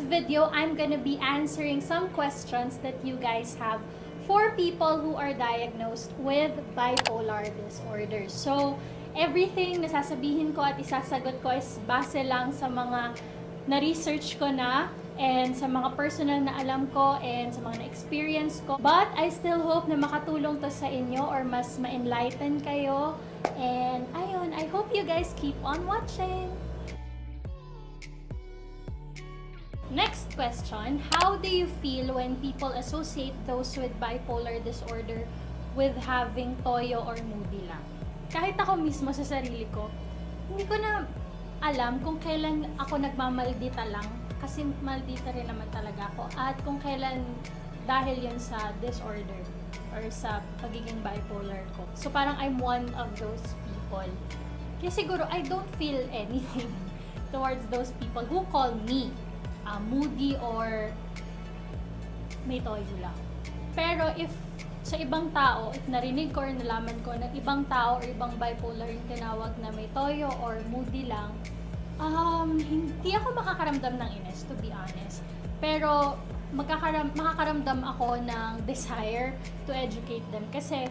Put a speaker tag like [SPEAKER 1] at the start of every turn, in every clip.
[SPEAKER 1] video, I'm gonna be answering some questions that you guys have for people who are diagnosed with bipolar disorder. So, everything na sasabihin ko at isasagot ko is base lang sa mga na-research ko na and sa mga personal na alam ko and sa mga na-experience ko. But I still hope na makatulong to sa inyo or mas ma-enlighten kayo. And ayun, I hope you guys keep on watching. Next question, how do you feel when people associate those with bipolar disorder with having toyo or moody lang? Kahit ako mismo sa sarili ko, hindi ko na alam kung kailan ako nagmamaldita lang, kasi maldita rin naman talaga ako, at kung kailan dahil yun sa disorder or sa pagiging bipolar ko. So parang I'm one of those people. Kaya siguro I don't feel anything towards those people who call me moody or may toyo lang. Pero if sa ibang tao, if narinig ko or nalaman ko na ibang tao or ibang bipolar yung tinawag na may toyo or moody lang, hindi ako makakaramdam ng inis, to be honest. Pero makakaramdam ako ng desire to educate them kasi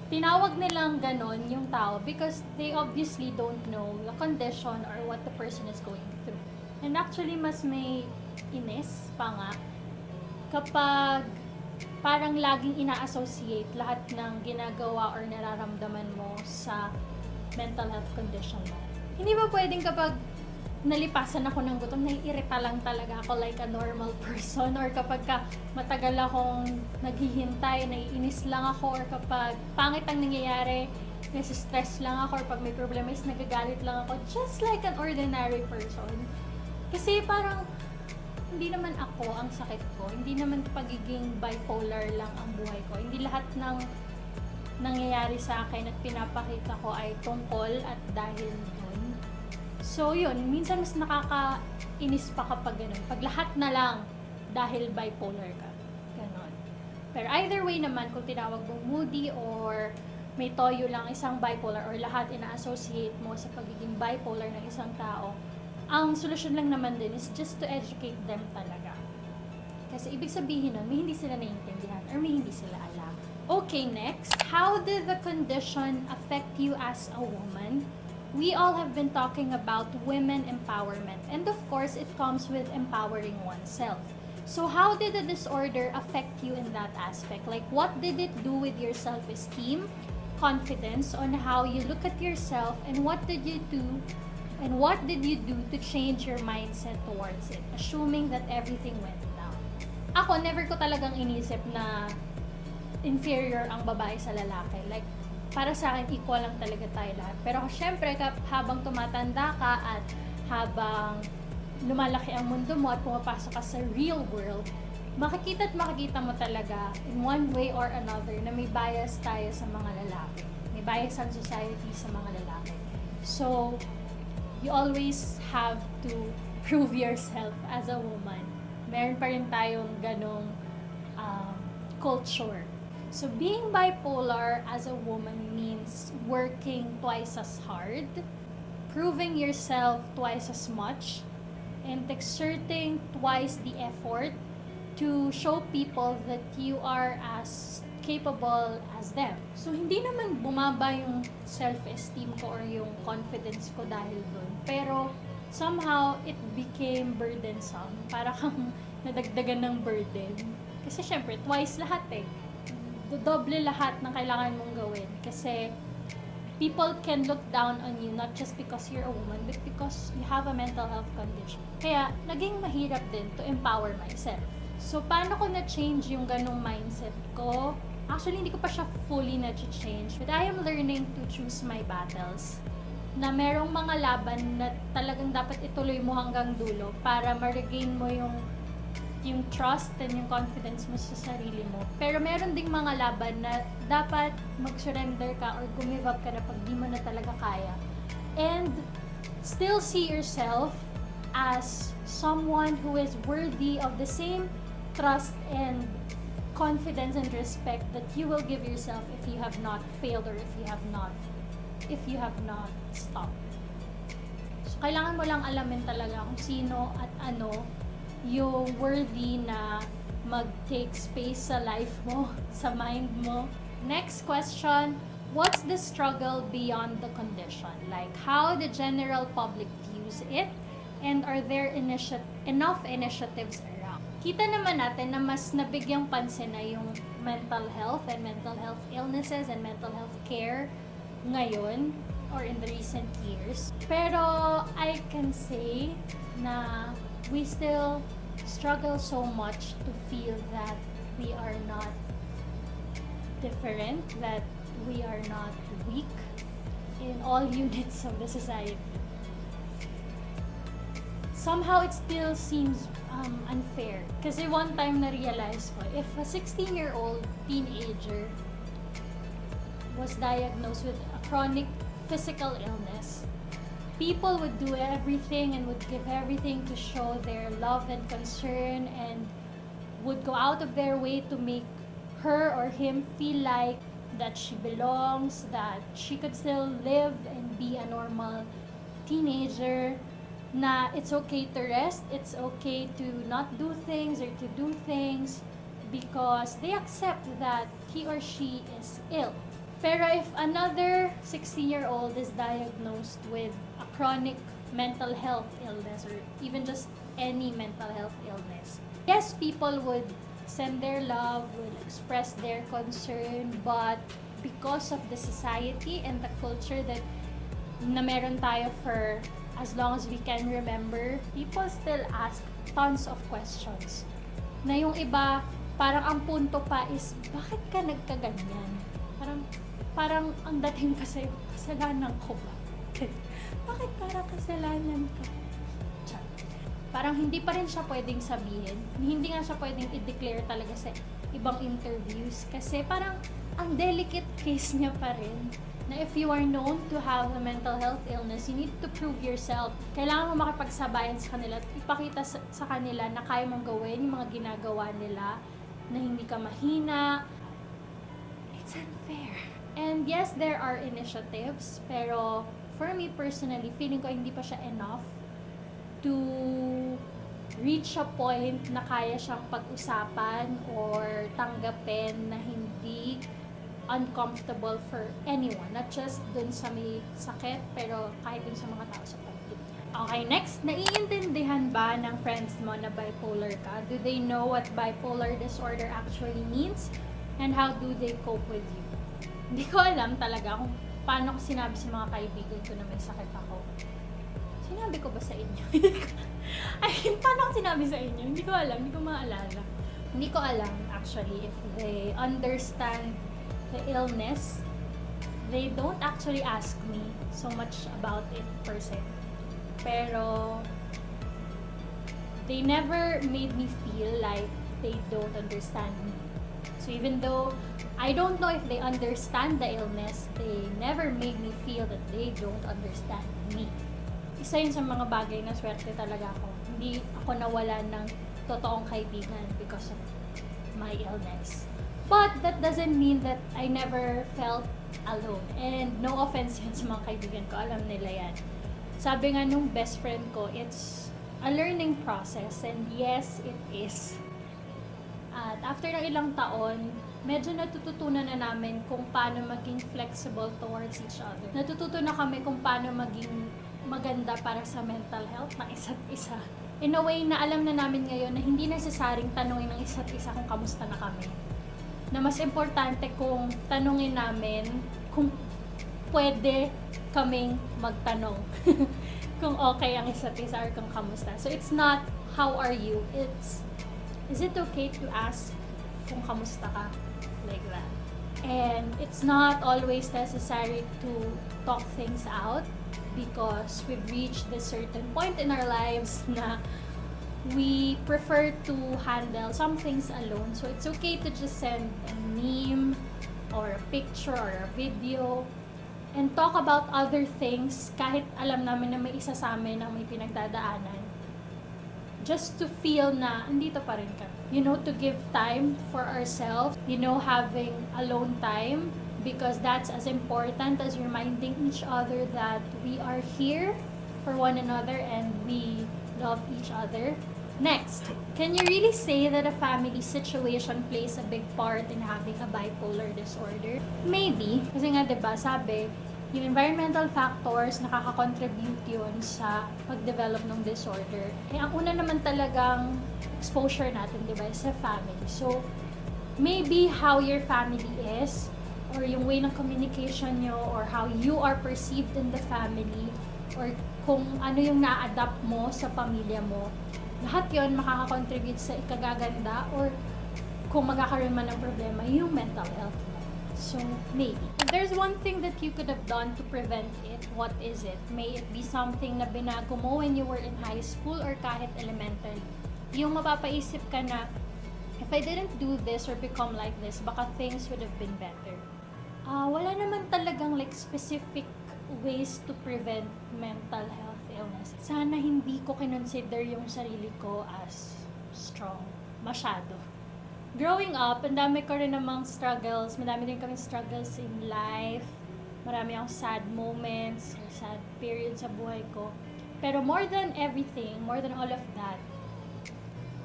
[SPEAKER 1] tinawag nilang ganon yung tao because they obviously don't know the condition or what the person is going through. And actually, mas may inis pa nga kapag parang laging ina-associate lahat ng ginagawa or nararamdaman mo sa mental health condition mo. Hindi ba pwedeng kapag nalipasan ako ng gutom, naiirita lang talaga ako like a normal person, or kapag matagal akong naghihintay, naiinis lang ako, or kapag pangit ang nangyayari, nasi-stress lang ako, or pag may problema is nagagalit lang ako, just like an ordinary person. Kasi parang hindi naman ako ang sakit ko, hindi naman pagiging bipolar lang ang buhay ko. Hindi lahat ng nangyayari sa akin at pinapakita ko ay tungkol at dahil doon. So yun, minsan mas nakakainis pa kapag ganun. Pag lahat na lang dahil bipolar ka. Ganon. Pero either way naman, kung tinawag mong moody or may toyo lang isang bipolar or lahat ina-associate mo sa pagiging bipolar ng isang tao, ang solusyon lang naman din is just to educate them talaga. Kasi ibig sabihin nun, may hindi sila naiintindihan or may hindi sila alam. Okay, next. How did the condition affect you as a woman? We all have been talking about women empowerment. And of course, it comes with empowering oneself. So how did the disorder affect you in that aspect? Like, what did it do with your self-esteem, confidence on how you look at yourself, and what did you do to change your mindset towards it, assuming that everything went down? Ako, never ko talagang inisip na inferior ang babae sa lalaki. Like, para sa akin, equal lang talaga tayo lahat. Pero syempre, habang tumatanda ka at habang lumalaki ang mundo mo at pumapasok ka sa real world, makikita mo talaga in one way or another na may bias tayo sa mga lalaki. May bias ang society sa mga lalaki. So, you always have to prove yourself as a woman. Meron pa rin tayong ganong culture. So being bipolar as a woman means working twice as hard, proving yourself twice as much, and exerting twice the effort to show people that you are as capable as them. So, hindi naman bumaba yung self-esteem ko or yung confidence ko dahil dun. Pero, somehow, it became burdensome. Para kang nadagdagan ng burden. Kasi, syempre, twice lahat eh. Doble lahat ng kailangan mong gawin. Kasi, people can look down on you not just because you're a woman, but because you have a mental health condition. Kaya, naging mahirap din to empower myself. So, paano ko na-change yung ganong mindset ko? Actually, hindi ko pa siya fully na-change. But I am learning to choose my battles. Na merong mga laban na talagang dapat ituloy mo hanggang dulo para ma-regain mo yung trust and yung confidence mo sa sarili mo. Pero meron ding mga laban na dapat mag-surrender ka or give up ka na pag di mo na talaga kaya. And still see yourself as someone who is worthy of the same trust and confidence and respect that you will give yourself if you have not failed or if you have not stopped. So, kailangan mo lang alamin talaga kung sino at ano yung worthy na mag-take space sa life mo, sa mind mo. Next question, what's the struggle beyond the condition? Like, how the general public views it, and are there enough initiatives around? Kita naman natin na mas nabigyang pansin na yung mental health and mental health illnesses and mental health care ngayon or in the recent years. Pero I can say na we still struggle so much to feel that we are not different, that we are not weak in all units of the society. Somehow it still seems unfair. Kasi one time na-realize ko, if a 16-year-old teenager was diagnosed with a chronic physical illness, people would do everything and would give everything to show their love and concern and would go out of their way to make her or him feel like that she belongs, that she could still live and be a normal teenager, na it's okay to rest, it's okay to not do things or to do things because they accept that he or she is ill. Pero if another 16-year-old is diagnosed with a chronic mental health illness or even just any mental health illness, yes, people would send their love, would express their concern, but because of the society and the culture that na meron tayo for as long as we can remember, people still ask tons of questions. Na yung iba, parang ang punto pa is, bakit ka nagkaganyan? Parang ang dating kasi, kasalanan ko ba? Bakit parang kasalanan ka? Parang hindi pa rin siya pwedeng sabihin. Hindi nga siya pwedeng i-declare talaga sa ibang interviews. Kasi parang ang delicate case niya pa rin. Na if you are known to have a mental health illness, you need to prove yourself. Kailangan mo makipagsabayan sa kanila at ipakita sa kanila na kaya mong gawin yung mga ginagawa nila, na hindi ka mahina. It's unfair. And yes, there are initiatives, pero for me personally, feeling ko hindi pa siya enough to reach a point na kaya siyang pag-usapan or tanggapin na hindi uncomfortable for anyone. Not just dun sa may sakit, pero kahit dun sa mga tao sa paligid. Okay, next. Naiintindihan ba ng friends mo na bipolar ka? Do they know what bipolar disorder actually means? And how do they cope with you? Hindi ko alam talaga kung paano ko sinabi sa mga kaibigan ko na may sakit ako. Sinabi ko ba sa inyo? Paano ko sinabi sa inyo? Hindi ko alam, hindi ko maalala. Hindi ko alam actually if they understand the illness. They don't actually ask me so much about it per se. Pero they never made me feel like they don't understand me. So even though I don't know if they understand the illness, they never made me feel that they don't understand me. Isa yun sa mga bagay na swerte talaga ako. Hindi ako nawalan ng totoong kaibigan because of my illness. But that doesn't mean that I never felt alone. And no offense yun sa mga kaibigan ko, alam nila yan. Sabi nga nung best friend ko, it's a learning process. And yes, it is. At after ng ilang taon, medyo natututunan na namin kung paano maging flexible towards each other. Natututo na kami kung paano maging maganda para sa mental health ng isa't isa. In a way na alam na namin ngayon na hindi necessaryong tanungin ng isa't isa kung kamusta na kami. Na mas importante kung tanungin namin kung pwede kaming magtanong kung okay ang isa't isa or kung kamusta. So it's not how are you, it's is it okay to ask kung kamusta ka, like that. And it's not always necessary to talk things out because we've reached this certain point in our lives na we prefer to handle some things alone. So it's okay to just send a meme or a picture or a video and talk about other things kahit alam namin na may isa sa amin na may pinagdadaanan. Just to feel na andito pa rin kami. You know, to give time for ourselves. You know, having alone time because that's as important as reminding each other that we are here for one another and we love each other. Next, can you really say that a family situation plays a big part in having a bipolar disorder? Maybe. Kasi nga, diba, sabi, yung environmental factors, nakaka-contribute yun sa pag-develop ng disorder. Eh, ang una naman talagang exposure natin, diba, is sa family. So, maybe how your family is, or yung way ng communication nyo, or how you are perceived in the family, or kung ano yung na-adapt mo sa pamilya mo, lahat yun makaka-contribute sa ikagaganda or kung magkakaroon man ng problema, yung mental health mo. So, maybe. If there's one thing that you could have done to prevent it, what is it? May it be something na binago mo when you were in high school or kahit elementary. Yung mapapaisip ka na, if I didn't do this or become like this, baka things would have been better. Wala naman talagang like specific ways to prevent mental health illness. Sana hindi ko kinonsider yung sarili ko as strong. Masyado. Growing up, ang dami ko rin namang struggles. Madami din kaming struggles in life. Marami akong sad moments, or sad periods sa buhay ko. Pero more than everything, more than all of that,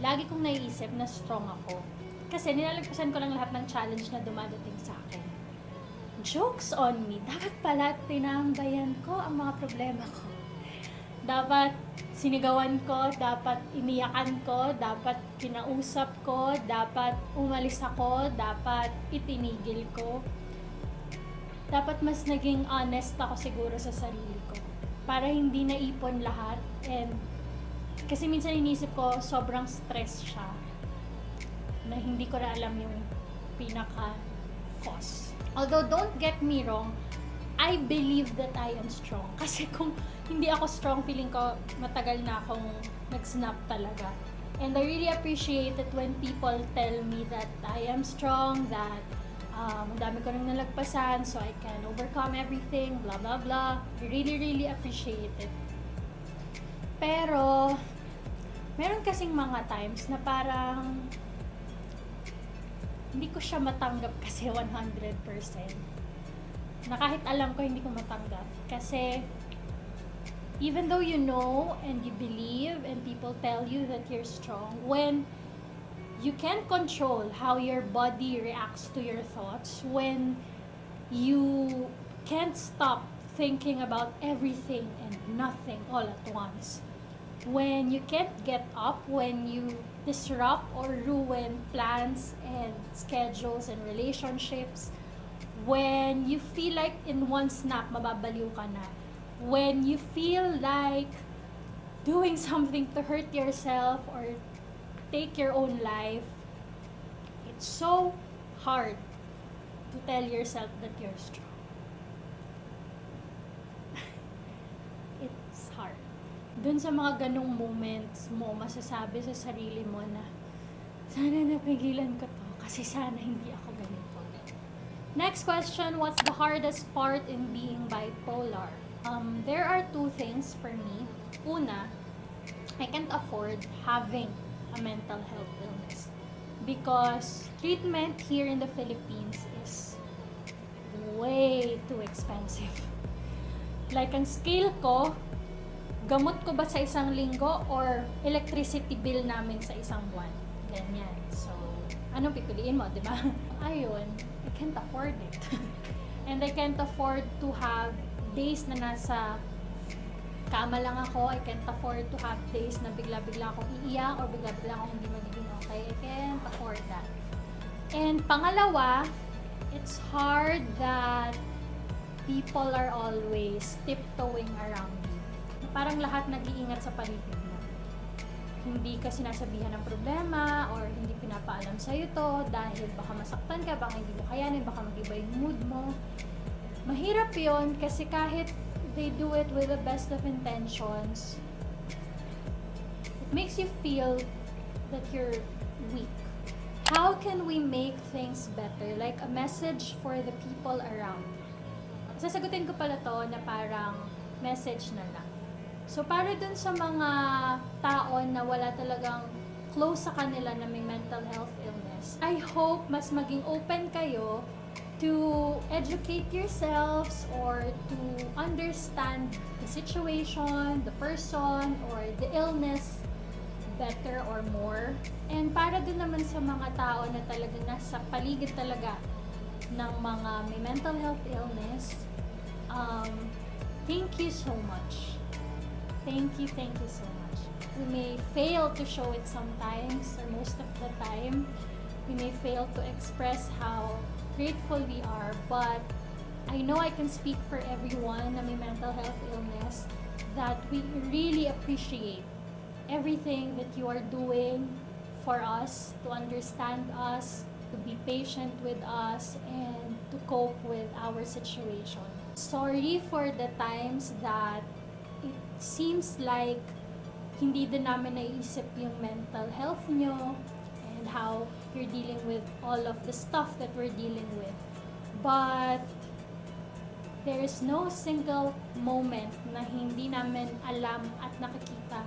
[SPEAKER 1] lagi kong naiisip na strong ako. Kasi nilalagpasan ko lang lahat ng challenge na dumadating sa akin. Jokes on me. Dapat pala tinambayan ko ang mga problema ko. Dapat sinigawan ko, dapat iniyakan ko, dapat kinausap ko, dapat umalis ako, dapat itinigil ko. Dapat mas naging honest ako siguro sa sarili ko. Para hindi naipon lahat. And kasi minsan inisip ko, sobrang stress siya. Na hindi ko na alam yung pinaka-cause. Although, don't get me wrong, I believe that I am strong. Kasi kung hindi ako strong, feeling ko matagal na akong nag-snap talaga. And I really appreciate it when people tell me that I am strong, that madami ko nang nalagpasan, so I can overcome everything, blah, blah, blah. I really, really appreciate it. Pero, meron kasing mga times na parang hindi ko siya matanggap kasi 100%. Na kahit alam ko, hindi ko matanggap. Kasi, even though you know and you believe and people tell you that you're strong, when you can't control how your body reacts to your thoughts, when you can't stop thinking about everything and nothing all at once, when you can't get up, when you disrupt or ruin plans and schedules and relationships, when you feel like in one snap mababaliw ka na, when you feel like doing something to hurt yourself or take your own life, it's so hard to tell yourself that you're strong. It's hard. Dun sa mga ganong moments mo, masasabi sa sarili mo na, sana napigilan ko to, kasi sana hindi ako ganito. Next question, what's the hardest part in being bipolar? There are two things for me. Una, I can't afford having a mental health illness because treatment here in the Philippines is way too expensive. Like, ang scale ko, gamot ko ba sa isang linggo or electricity bill namin sa isang buwan? Ganyan. So, anong pipiliin mo, di ba? Ayun, I can't afford it. And I can't afford to have days na nasa kama lang ako. I can't afford to have days na bigla-bigla akong iiyak or bigla-bigla akong hindi magiging okay. I can't afford that. And pangalawa, it's hard that people are always tiptoeing around you. Parang lahat nag-iingat sa paligid mo. Hindi ka sinasabihan ng problema or hindi pinapaalam sa'yo to dahil baka masaktan ka, baka hindi mo kayanin, baka mag-iba yung mood mo. Mahirap yun kasi kahit they do it with the best of intentions, it makes you feel that you're weak. How can we make things better? Like a message for the people around. Sasagutin ko pala to na parang message na lang. So, para dun sa mga tao na wala talagang close sa kanila na may mental health illness, I hope mas maging open kayo to educate yourselves or to understand the situation, the person, or the illness better or more. And para din naman sa mga tao na talagang nasa paligid talaga ng mga may mental health illness, thank you so much. Thank you so much. We may fail to show it sometimes, or most of the time. We may fail to express how grateful we are, but I know I can speak for everyone na may mental health illness that we really appreciate everything that you are doing for us, to understand us, to be patient with us, and to cope with our situation. Sorry for the times that it seems like hindi din namin naisip yung mental health nyo and how you're dealing with all of the stuff that we're dealing with. But there is no single moment na hindi namin alam at nakikita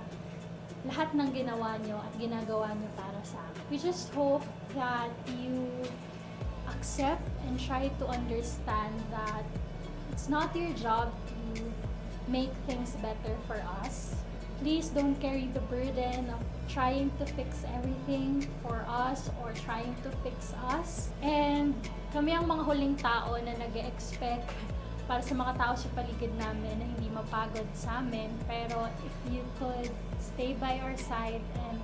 [SPEAKER 1] lahat ng ginawa nyo at ginagawa nyo para sa amin. We just hope that you accept and try to understand that it's not your job to make things better for us. Please don't carry the burden of trying to fix everything for us or trying to fix us. And kami ang mga huling tao na nag-expect para sa mga tao sa paligid namin na hindi mapagod sa amin. Pero if you could stay by our side and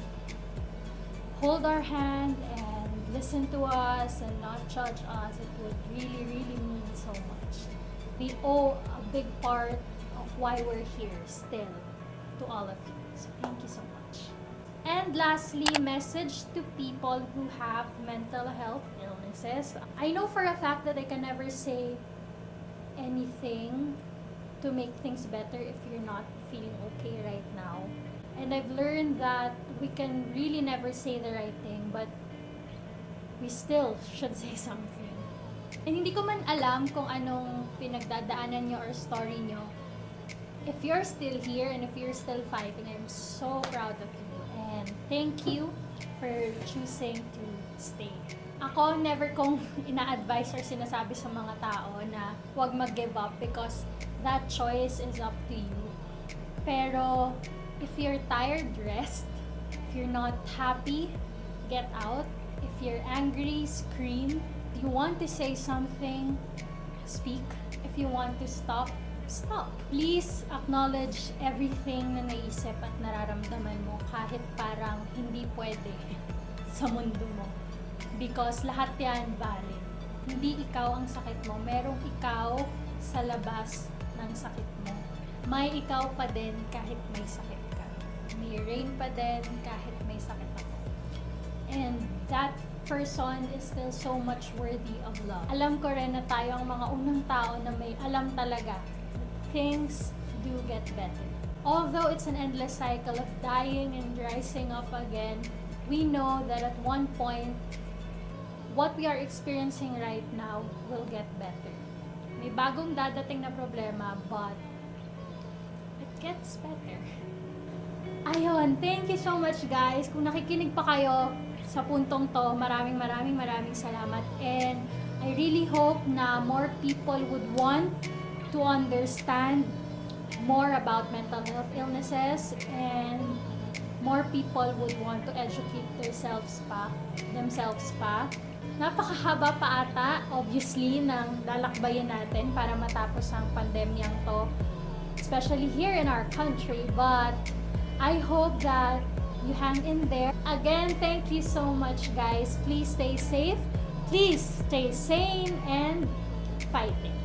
[SPEAKER 1] hold our hand and listen to us and not judge us, it would really, really mean so much. We owe a big part of why we're here still to all of you. So thank you so much. And lastly, message to people who have mental health illnesses. I know for a fact that I can never say anything to make things better if you're not feeling okay right now. And I've learned that we can really never say the right thing, but we still should say something. And hindi ko man alam kung anong pinagdadaanan nyo or story nyo. If you're still here and if you're still fighting, I'm so proud of you. And thank you for choosing to stay. Ako, never kong ina-advise or sinasabi sa mga tao na huwag mag-give up because that choice is up to you. Pero, if you're tired, rest. If you're not happy, get out. If you're angry, scream. If you want to say something, speak. If you want to stop, stop. Please acknowledge everything na naisip at nararamdaman mo kahit parang hindi pwede sa mundo mo. Because lahat yan valid. Hindi ikaw ang sakit mo. Merong ikaw sa labas ng sakit mo. May ikaw pa din kahit may sakit ka. May Rain pa din kahit may sakit ako. And that person is still so much worthy of love. Alam ko rin na tayo ang mga unang tao na may alam talaga things do get better. Although it's an endless cycle of dying and rising up again, we know that at one point, what we are experiencing right now will get better. May bagong dadating na problema, but it gets better. Ayun, thank you so much guys. Kung nakikinig pa kayo sa puntong to, maraming salamat. And I really hope na more people would want to understand more about mental health illnesses and more people would want to educate themselves pa. Napakahaba pa ata, obviously, ng lalakbayin natin para matapos ang pandemyang to, especially here in our country. But I hope that you hang in there. Again, thank you so much, guys. Please stay safe, please stay sane, and fighting.